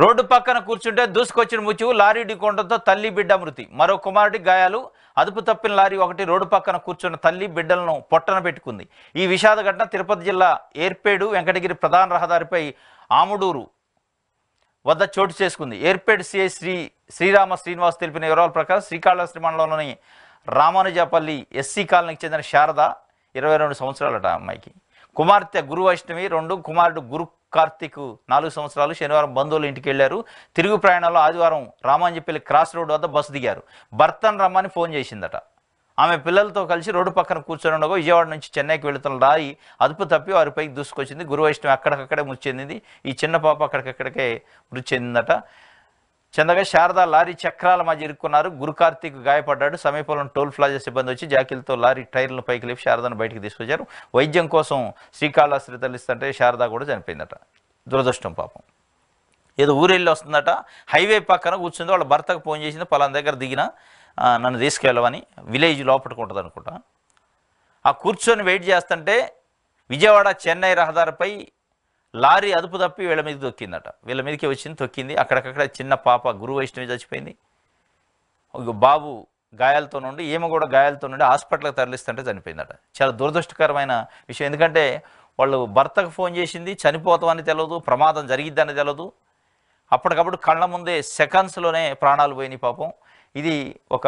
Road పక్కన కూర్చుంటే దూసుకొచ్చిన ముచ్చువు lorry ఢీకొనడంతో తల్లి బిడ్డ మృతి. మరో కుమారుడి గాయాలు. అదుపు తప్పిన లారీ ఒకటి రోడ్డు పక్కన కూర్చున్న తల్లి బిడ్డలను పొట్టన పెట్టుకుంది. ఈ విషాద ఘటన తిరుపతి జిల్లా ఏర్పేడు వెంకటగిరి ప్రధాన రహదారిపై ఆముడూరు వద్ద చోటు చేసుకుంది. ఏర్పేడు సిఐ శ్రీరామ శ్రీనివాస్ తెలిపిన వివరాల ప్రకారం శ్రీకాళహస్తి మండలంలోని రామానుజపల్లి ఎస్సీ కాలనీకి చెందిన శారద 22 సంవత్సరాలట అమ్మాయికి. కుమార్తె గురు వైష్ణవి 2, కుమారుడు గురు కార్తిక్ 4 సంవత్సరాలు. శనివారం బంధువులు ఇంటికి వెళ్లారు. తిరుగు ప్రయాణంలో ఆదివారం రామాంజపల్లి క్రాస్ రోడ్ వద్ద బస్సు దిగారు. భర్తను రమ్మని ఫోన్ చేసిందట. ఆమె పిల్లలతో కలిసి రోడ్డు పక్కన కూర్చొని ఉండగా విజయవాడ నుంచి చెన్నైకి వెళుతున్న లారీ అదుపు తప్పి వారిపైకి దూసుకొచ్చింది. గురు వైష్ణవి అక్కడికక్కడే మృతి చెందింది. ఈ చిన్న పాప అక్కడికక్కడికే మృతి చెందిందట. చెందగా శారద లారీ చక్రాల మధ్య ఇరుక్కున్నారు. గురు కార్తిక్ గాయపడ్డాడు. సమీపంలో టోల్ ప్లాజా సిబ్బంది వచ్చి జాకీలతో లారీ టైర్లను పైకి లేపి శారదను బయటికి తీసుకొచ్చారు. వైద్యం కోసం శ్రీకాళహస్తి తరలిస్తుంటే శారద కూడా చనిపోయిందట. దురదృష్టం పాపం. ఏదో ఊరెళ్ళి వస్తుందట. హైవే పక్కన కూర్చుంది. వాళ్ళ భర్తకు ఫోన్ చేసింది, పలానా దగ్గర దిగిన నన్ను తీసుకెళ్ళమని. విలేజ్ లోపలికి ఉంటుంది అనుకుంటా. ఆ కూర్చొని వెయిట్ చేస్తుంటే విజయవాడ చెన్నై రహదారిపై లారీ అదుపు తప్పి వీళ్ళ మీద తొక్కిందట. వీళ్ళ మీదకి వచ్చింది, తొక్కింది. అక్కడికక్కడ చిన్న పాప గురు వైష్ణవి చచ్చిపోయింది. బాబు గాయాలతో నుండి, ఈమె కూడా గాయాలతో నుండి హాస్పిటల్కి తరలిస్తుంటే చనిపోయిందట. చాలా దురదృష్టకరమైన విషయం. ఎందుకంటే వాళ్ళు భర్తకు ఫోన్ చేసింది, చనిపోతామని తెలియదు, ప్రమాదం జరిగిద్దని తెలియదు. అప్పటికప్పుడు కళ్ళ ముందే సెకండ్స్లోనే ప్రాణాలు పోయినాయి పాపం. ఇది ఒక